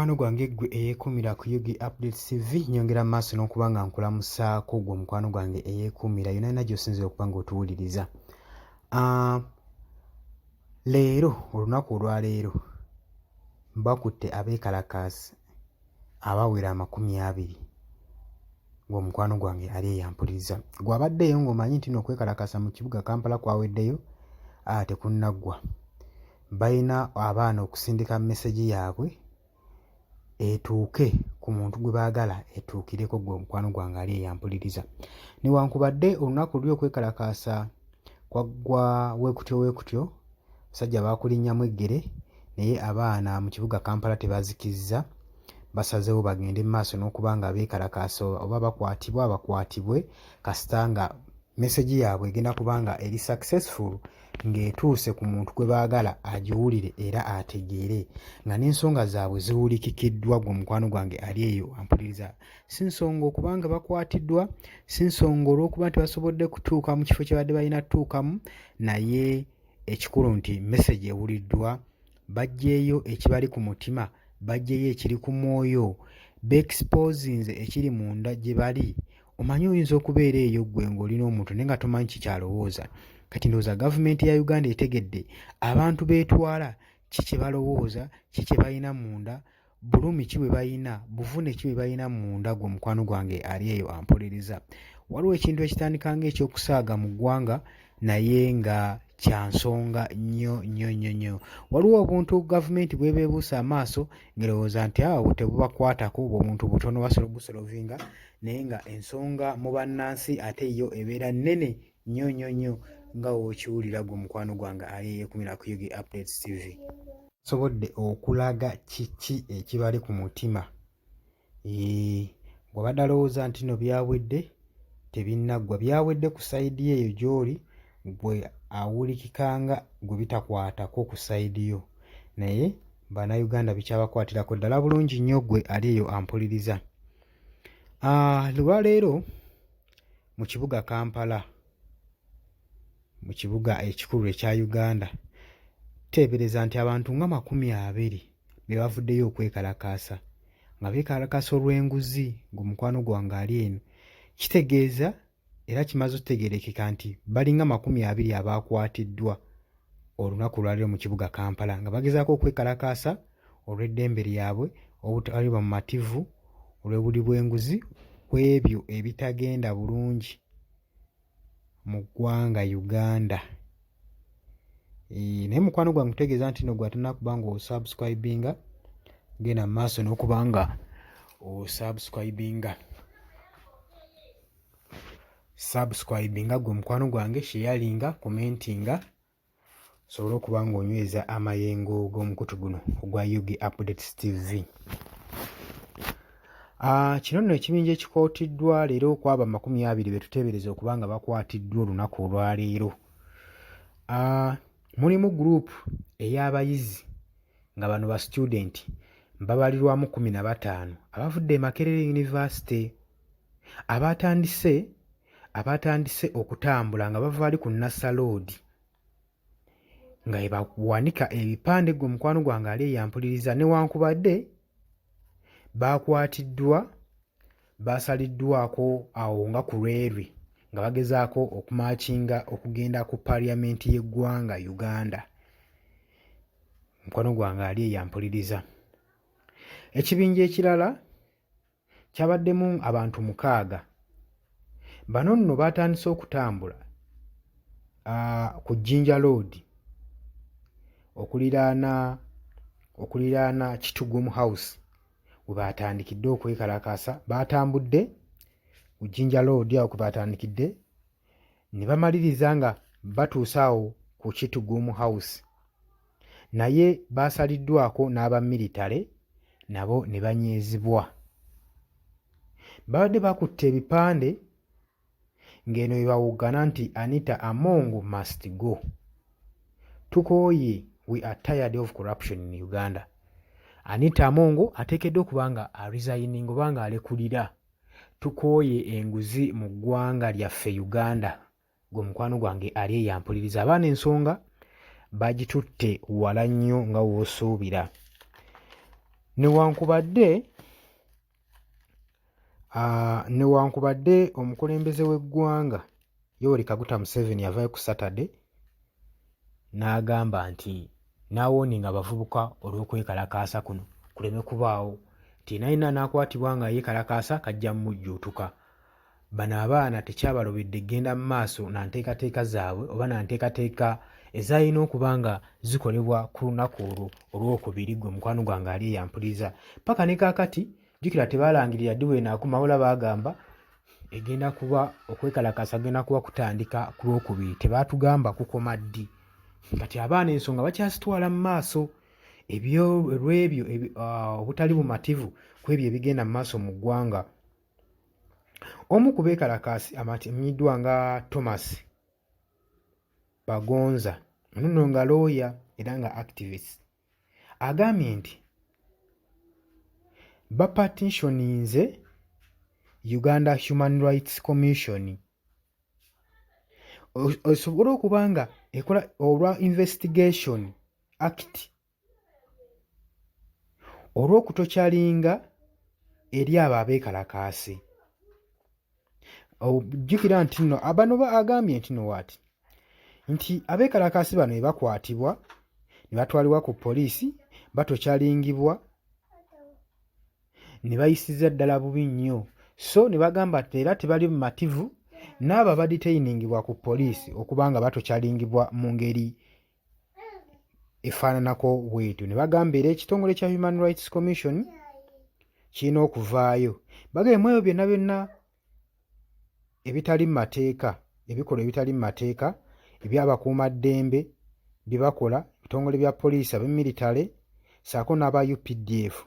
Mukwano gwange ggwe eyeekuumira ku Yugi Updates TV nyongera mu maaso n'okuba nga nkulamusaako ggwe mukwano gwange eyeekuumira yonna yonna gy'osinzira okuba ng'otuwuliriza. Leero olunaku olwaleero bakutte abeekalakaasi abawera 20 ng'omukwano gwange ali eyampuliriza. Gwe abaddeyo ng'omanyi nti no okwekalakaasa mu kibuga Kampala kwaweddeyo tekunnaggwa. Balina abaana okusindika mesegi yaabwe etuuke ku muntu gwe baagala etuukireko gwe omukwano gwange ali eyampuliriza. Newankubadde olunaku luli okwekalakaasa kwaggwa weekutyo basajja baakulinnyamu eggere naye abaana mu kibuga Kampala tebazikizza, basazeewo bagende mu maaso n'okuba nga beekalakaasa oba bakwatibwe kasita nga mesegi yaabwe egenda kuba nga eri successful ng'etuuse ku muntu gwe baagala agiwulire era ategeere nga n'ensonga zaabwe ziwulikikiddwa gwe mukwano gwange ali eyo ampuliriza. Si nsonga okuba nga bakwatiddwa, si nsonga olw'okuba nti basobodde kutuuka mu kifo kye badde balina tuukamu, naye ekikulu nti mesegi ewuliddwa, baggyeeyo ekibali ku mutima, baggyeeyo ekiri ku mwoyo, beexposinze ekiri munda gye bali. Omanyi oyinza okubeera eyo ggwe ng'olina omuntu naye nga tomanyi kikyalowooza. Kati ndowooza gavumenti ya Uganda etegedde abantu beetwala ki kye balowooza, ki kye balina munda, bulumi ki bwe balina, buvune ki bwe balina munda gwe mukwano gwange ali eyo ampuliriza. Waliwo ekintu ekitandika ng'ekyokusaaga mu ggwanga naye nga kya nsonga nnyo. Waliwo obuntu gavumenti bw'ebeebuusa amaaso ng'erowooza nti awo tebubakwatako, obuntu butono basobola obusolovinga, naye nga ensonga mu bannansi ate yo ebeera nnene nnyo nga w'okiwulira gwe mukwano gwange ali eyeekuumira ku Yugi Updates TV. Sobodde okulaga kiki ekibali ku mutima. Bw'obadde alowooza nti no byawedde tebinnaggwa, byawedde ku sayidi eyo gy'oli gwe awulikikanga gwe bitakwatako ku sayidi yo, naye bannayuganda bikyabakwatirako ddala bulungi nnyo gwe ali eyo ampuliriza. Lwaleero mu kibuga Kampala, mu kibuga ekikulu ekya Uganda, teebereza nti abantu nga 20 be bavuddeyo okwekalakaasa nga beekalakaasa olw'enguzi gwe mukwano gwange ali eno. Kitegeeza era kimaze okutegeerekeka nti balinga 20 abaakwatiddwa olunaku lwaleero mu kibuga Kampala nga bagezaako okwekalakaasa olw'eddembe lyabwe obutaliba mu mativu olw'ebuli bw'enguzi ku ebyo ebitagenda bulungi mu ggwanga Uganda. Naye mukwano gwange kutegeeza nti no gwe atannakuba nga osubscribinga, genda mu maaso n'okuba nga osubscribinga gwe mukwano gwange, sharinga, commentinga, osobole okuba ng'onyweza amayengo g'omukutu guno ogwa Yugi Updates TV. Kino nno ekibinja ekikootiddwa leero okwaba 20 be tuteebereza okuba nga bakwatiddwa olunaku olwaleero. Mulimu guruupu ey'abayizi nga bano ba student babalirwamu 15 abavudde e Makerere University abatandise okutambula nga bava ali ku Nassa Road nga bawanika ebipande gwe mukwano gwange ali eyampuliriza. Newankubadde baakwatiddwa, baasaliddwako awo nga ku Lwerwe nga bagezaako okumakinga okugenda ku Parliament y'eggwanga Uganda. Mukwano gwange ali eyampuliriza. Ekibinja ekirala kyabaddemu abantu 6. Bano nno baatandise okutambula ku Jinja Road okuliraana Kitugum House we baatandikidde okwekalakaasa. Baatambudde ku Jinja Road awo kwe baatandikidde ne bamaliriza nga batuusa awo ku Kitugum House, naye baasaliddwako n'aba military nabo ne banyeezibwa. Babadde bakutte ebipande ng'eno bwe bawuggana nti Anita Among must go. Tukooye, we are tired of corruption in Uganda. Anita Among ateekeddwa okuba nga resigning oba nga alekulira. Tukooye enguzi mu ggwanga lyaffe Uganda gwe mukwano gwange ali eyampuliriza. Abaana ensonga bagitutte wala nnyo nga w'osuubira. newankubadde omukulembeze w'eggwanga Yoweri Kaguta Museveni yavaayo ku Saturday n'agamba nti n'awooninga abavubuka olw'okwekalakaasa kuno kuleme kubaawo nti nalina n'akwatibwa nga yeekalakaasa kajja mumujjuutuka. Bano abaana tekyabalobedde eggenda mu maaso na nteekateeka zaabwe oba na nteekateeka ezalina okuba nga zikolebwa ku lunaku olwo olwokubiri gwe mukwano gwange ali eyampuliriza. Paka ne kaakati jjukira tebaalangirira ddi weenaakuma wabula baagamba egenda kuba okwekalakaasa agenda kuba kutandika ku lwokubiri. Tebaatugamba kukoma ddi. Kati abaana ensonga bakyazitwala mu maaso olw'ebyo obutali bumativu ku ebyo ebigenda mu maaso mu ggwanga. Omu ku beekalakaasi amanyiddwa nga Thomas Bagonza, nno nga lawyer era nga activist, agambye nti bapatitioninze Uganda Human Rights Commission osobole okuba nga ekola olwa Investigation Act olw'okutokyalinga eri abo abeekalakaasi. Jjukira nti nno bano agambye nti nti abeekalakaasi bano bwe bakwatibwa ne batwalibwa ku poliisi batokyalingibwa ne bayisiza ddala bubi nnyo, so ne bagamba era tebali bumativu n'abo abadeteiningibwa ku poliisi okuba nga batokyalingibwa mu ngeri efaananako bwetyo. Ne bagamba era ekitongole kya Human Rights Commission kirina okuvaayo bagambye ebyo byonna byonna ebitali mu mateeka, ebikolwa ebitali mu mateeka ebyabakuumaddembe bye bakola, ebitongole bya poliisi, ab'emilitale ssaako n'aba UPDF.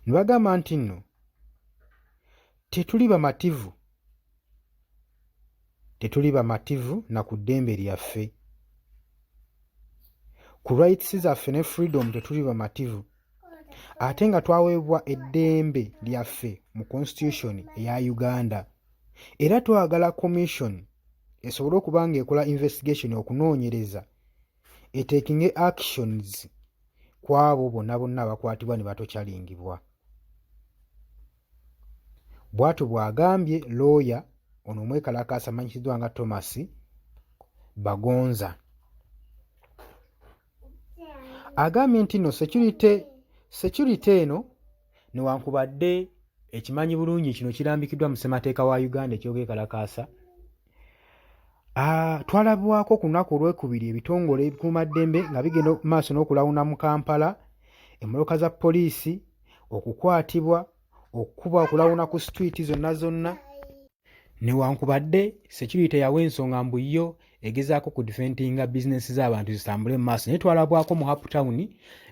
Ne bagamba nti nno tetuli bamativu na ku ddembe lyaffe, ku rights zaffe ne freedom tetuli bamativu, ate nga twaweebwa eddembe lyaffe mu constitution eya Uganda, era twagala commission esobole okuba ng'ekola investigation okunoonyereza taking actions ku abo bonna abakwatibwa ne batokyalingibwa. Bw'atyo bw'agambye lawyer ono omwekalakaasa amanyikiddwa nga Thomas Bagonza. Agambye nti nno security eno newankubadde ekimanyi bulungi kino kirambikiddwa mu ssemateeka wa Uganda eky'obwekalakaasa, twalabwako ku lunaku olwekubiri ebitongole ebikuumaddembe nga bigenda mu maaso n'okulawuna mu Kampala, emmoloka za poliisi okukwatibwa, okukuba okulawuna ku street zonna newankubadde security yawa ensonga mbu yo egezaako ku defendinga bizinesi z'abantu zitambule mu maaso, naye twalabwako mu Cape Town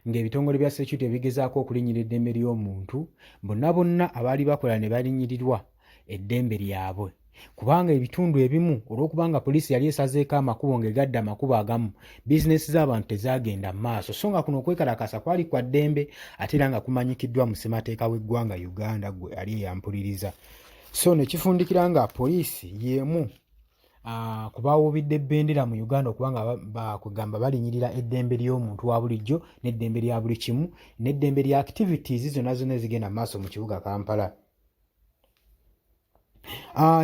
ng'ebitongole bya security bigezaako okulinnyira eddembe ly'omuntu, bonna abaali bakola ne balinnyirirwa eddembe lyabwe. Kubanga ebitundu ebimu olw'okubanga poliisi yali esazeeko amakubo ng'egadde amakubo agamu, bizinesi z'abantu tezaagenda mu maaso, so nga kuno okwekalakaasa kwali kwa ddembe ate era nga kumanyikiddwa mu ssemateeka w'eggwanga Uganda gwe ali eyampuliriza. So ne kifundikira nga poliisi y'emu ku baawuubidde ebbendera mu Uganda okubanga bakugamba balinnyirira eddembe ly'omuntu wa bulijjo n'eddembe lya buli kimu n'eddembe lya activities zonna ezigenda mu maaso mu kibuga Kampala.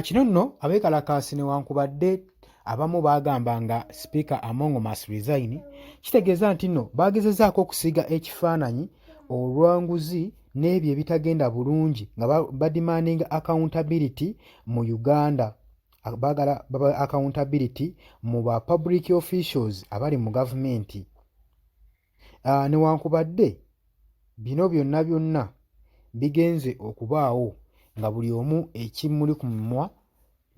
Kino nno abeekalakaasi newankubadde abamu baagamba nga Speaker Amongo must resign, kitegeeza nti nno baagezezaako okusiiga ekifaananyi olwanguzi n'ebyo ebitagenda bulungi nga bademandinga accountability mu Uganda, baagala accountability mu ba public officials abali mu gavumenti. Newankubadde bino byonna bigenze okubaawo nga buli omu ekimuli ku mumwa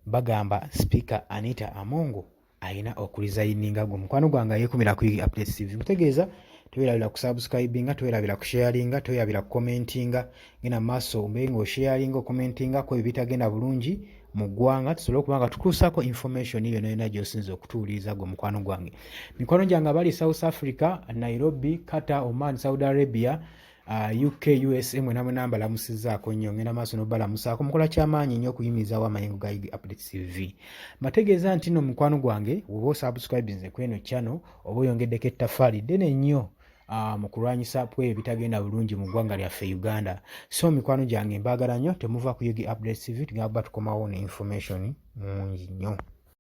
bagamba Speaker Anita Amongo alina okulizayininga. Gwe mukwano gwange yeekumira ku Updates TV. Mutegeeza towerabira ku subscribinga, towerabira ku sharinga, towerabira ku commentinga. Genda maaso mbe nga osharinga okomentinga ko ebitagenda bulungi mu ggwanga, tusobole okuba nga tukuusaako information yonna gy'osinza okutuwuliriza gwe mukwano gwange. Mikwano gyange abali South Africa, Nairobi, Qatar, Oman, Saudi Arabia, UK, USA mwena mbalamusizzaako nnyo, ngenda maaso n'obbalamusaako mukola kyamaanyi nnyo okuyimirizaawo amayengo ga Updates TV. Mbategeeza nti nno mukwano gwange woba osubscribinze ku eno channel oba oyongeddeko ettaffaali ddene nnyo mu kulwanyisa ku ebyo bitagenda bulungi mu ggwanga lyaffe Uganda. So mikwano gyange mbaagala nnyo, temuva ku Yugi Updates TV, tugenda kuba tukomawo ne information mungi nnyo.